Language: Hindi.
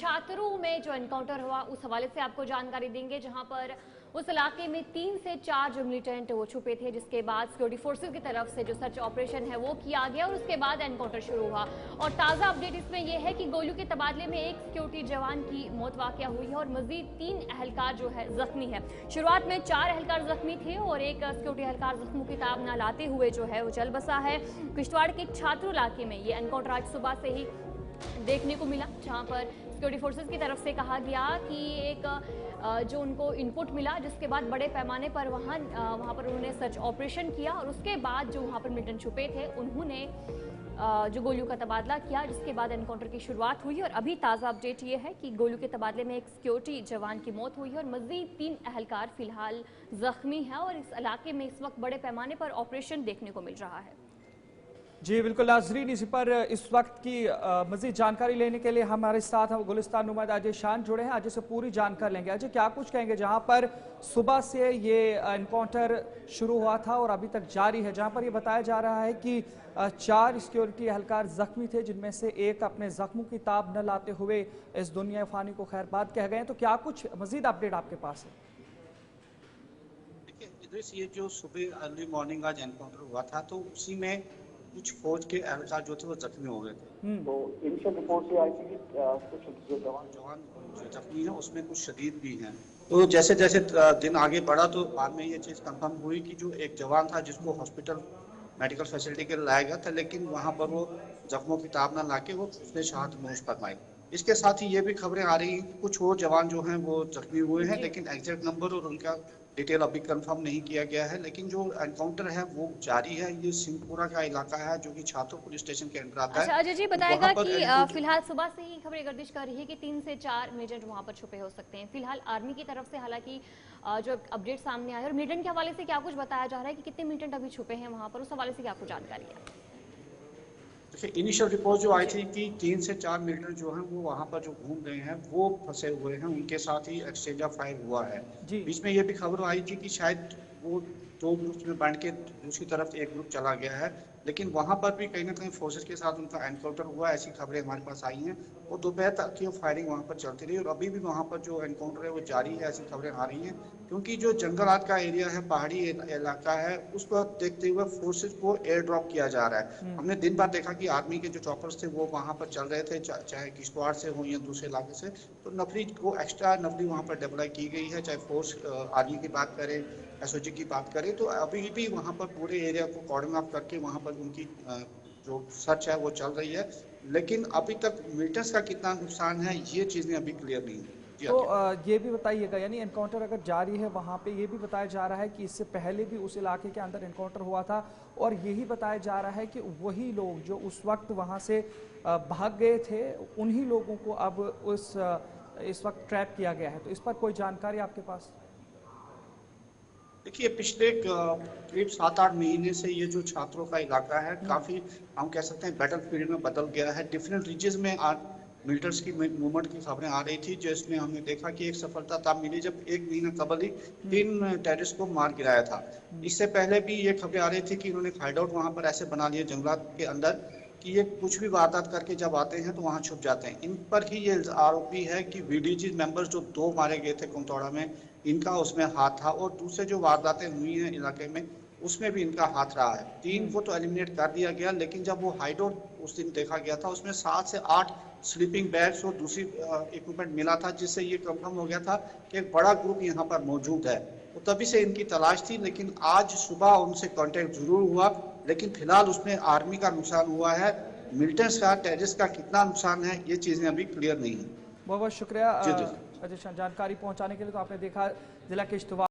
छात्रों में जो एनकाउंटर हुआ उस हवाले से आपको जानकारी देंगे, जहां पर उस इलाके में 3 से 4 जो मिलिटेंट वो छुपे थे, जिसके बाद सिक्योरिटी फोर्सेज की तरफ से जो सर्च ऑपरेशन है वो किया गया और उसके बाद एनकाउंटर शुरू हुआ। और ताज़ा अपडेट इसमें यह है कि गोलियों के तबादले में एक सिक्योरिटी जवान की मौत वाक़या हुई है और मजीद 3 अहलकार जो है जख्मी है। शुरुआत में 4 अहलकार जख्मी थे और एक सिक्योरिटी अहलकार जख्मों की ताब न लाते हुए जो है वो चल बसा है। किश्तवाड़ के छात्रों इलाके में ये एनकाउंटर आज सुबह से ही देखने को मिला, जहां पर सिक्योरिटी फोर्सेज की तरफ से कहा गया कि एक जो उनको इनपुट मिला, जिसके बाद बड़े पैमाने पर वहां पर उन्होंने सर्च ऑपरेशन किया और उसके बाद जो वहां पर मिलिटेंट छुपे थे उन्होंने जो गोलियों का तबादला किया, जिसके बाद एनकाउंटर की शुरुआत हुई। और अभी ताज़ा अपडेट ये है कि गोलियों के तबादले में एक सिक्योरिटी जवान की मौत हुई है और मजीद 3 अहलकार फिलहाल जख्मी हैं और इस इलाके में इस वक्त बड़े पैमाने पर ऑपरेशन देखने को मिल रहा है। जी बिल्कुल नाज़रीन, इसी पर इस वक्त की मज़ीद जानकारी लेने के लिए हमारे साथ गुलिस्तान नुमाइंदा अजय शान जुड़े हैं। अजय से पूरी जानकारी लेंगे। अजय, क्या कुछ कहेंगे जहां पर सुबह से ये एनकाउंटर शुरू हुआ था और अभी तक जारी है, जहां पर ये बताया जा रहा है कि 4 सिक्योरिटी एहलकार जख्मी थे, जिनमें से एक अपने जख्मों की ताब न लाते हुए इस दुनिया फ़ानी को खैरबाद कह गए हैं, तो क्या कुछ मज़ीद अपडेट आपके पास है? देखिए इद्रिस, ये जो सुबह अर्ली मॉर्निंग आज एनकाउंटर हुआ था तो उसी में कुछ फौज के एहलकार जो थे वो जख्मी हो गए थे। तो इनिशियल रिपोर्ट से आई थी कि कुछ जो जवान जो जख्मी हैं उसमें कुछ शदीद भी हैं। तो जैसे जैसे दिन आगे बढ़ा तो बाद में ये चीज़ कंफर्म हुई कि जो एक जवान था जिसको हॉस्पिटल मेडिकल फैसिलिटी के लिए लाया गया था, लेकिन वहाँ पर वो जख्मों की ताब न लाके वो उसने शहादत नोश फरमाई। इसके साथ ही ये भी खबरें आ रही हैं कि कुछ और जवान जो हैं वो जख्मी हुए हैं, लेकिन एग्जैक्ट नंबर और उनका डिटेल अभी कंफर्म नहीं किया गया है। लेकिन जो एनकाउंटर है वो जारी है। ये सिंहपुरा का इलाका है जो कि छात्रों पुलिस स्टेशन के अंदर आता है। अच्छा अजय जी, बताएगा कि फिलहाल सुबह से ही खबरें गर्दिश कर रही है कि 3 से 4 मिलिटेंट वहां पर छुपे हो सकते हैं। फिलहाल आर्मी की तरफ से हालांकि जो अपडेट सामने आए और मिलिटेंट के हवाले से क्या कुछ बताया जा रहा है कि कितने मिलिटेंट अभी छुपे हैं वहां पर, उस हवाले से क्या कुछ जानकारी है? देखिए इनिशियल रिपोर्ट जो आई थी कि 3 से 4 मिलिटेंट जो हैं वो वहाँ पर जो घूम रहे हैं वो फंसे हुए हैं, उनके साथ ही एक्सचेंज ऑफ फायर हुआ है। बीच में ये भी खबर आई थी कि शायद वो 2 ग्रुप्स में बांट के दूसरी तरफ एक ग्रुप चला गया है, लेकिन वहाँ पर भी कहीं ना कहीं फोर्सेस के साथ उनका एनकाउंटर हुआ, ऐसी खबरें हमारे पास आई हैं। और दोपहर तक की फायरिंग वहाँ पर चलती रही और अभी भी वहाँ पर जो एनकाउंटर है वो जारी है, ऐसी खबरें आ रही हैं। क्योंकि जो जंगलात का एरिया है, पहाड़ी इलाका है, उसको देखते हुए फोर्सेस को एयर ड्रॉप किया जा रहा है। हमने दिन भर देखा कि आर्मी के जो चॉपर्स थे वो वहाँ पर चल रहे थे, चाहे किश्तवाड़ से हो या दूसरे इलाके से। तो नफरी को एक्स्ट्रा नफरी वहाँ पर डिप्लॉय की गई है, चाहे फोर्स आर्मी की बात करें, एसओजी की बात करें। तो अभी भी वहाँ पर पूरे एरिया को कॉर्डन ऑफ करके वहाँ पर उनकी जो सर्च है वो चल रही है, लेकिन अभी तक मिलिटेंट्स का कितना नुकसान है ये चीज़ें अभी क्लियर नहीं है। तो ये भी बताइएगा, यानी एनकाउंटर अगर जारी है वहाँ पे, ये भी बताया जा रहा है कि इससे पहले भी उस इलाके के अंदर एनकाउंटर हुआ था और यही बताया जा रहा है कि वही लोग जो उस वक्त वहाँ से भाग गए थे, उन्हीं लोगों को अब इस वक्त ट्रैप किया गया है। तो इस पर कोई जानकारी आपके पास? देखिए पिछले करीब 7-8 महीने से ये जो छात्रों का इलाका है काफी, हम कह सकते हैं, बैटल फील्ड में बदल गया है। डिफरेंट रीजन में मिलिटेंट्स की मूवमेंट की खबरें आ रही थी, जिसमें हमने देखा कि एक सफलता तब मिली जब 1 महीना कबल ही 3 टेररिस्ट को मार गिराया था। इससे पहले भी ये खबरें आ रही थी कि इन्होंने हाइड आउट वहाँ पर ऐसे बना लिए जंगलात के अंदर कि ये कुछ भी वारदात करके जब आते हैं तो वहाँ छुप जाते हैं। इन पर ही ये आरोपी है कि वीडीजी मेंबर्स जो 2 मारे गए थे कुमतौड़ा में, इनका उसमें हाथ था और दूसरे जो वारदातें हुई हैं इलाके में उसमें भी इनका हाथ रहा है। 3 को तो एलिमिनेट कर दिया गया, लेकिन जब वो हाइड आउट उस दिन देखा गया था उसमें 7 से 8 स्लीपिंग बैग्स और दूसरी इक्विपमेंट मिला था, जिससे ये कंफर्म हो गया था कि एक बड़ा ग्रुप यहाँ पर मौजूद है। तो तभी से इनकी तलाश थी, लेकिन आज सुबह उनसे कांटेक्ट जरूर हुआ, लेकिन फिलहाल उसमें आर्मी का नुकसान हुआ है। मिलिटेंट्स का, टेररिस्ट का कितना नुकसान है ये चीजें अभी क्लियर नहीं है। बहुत बहुत शुक्रिया अजय शान जानकारी पहुंचाने के लिए। तो आपने देखा जिला किश्तवाड़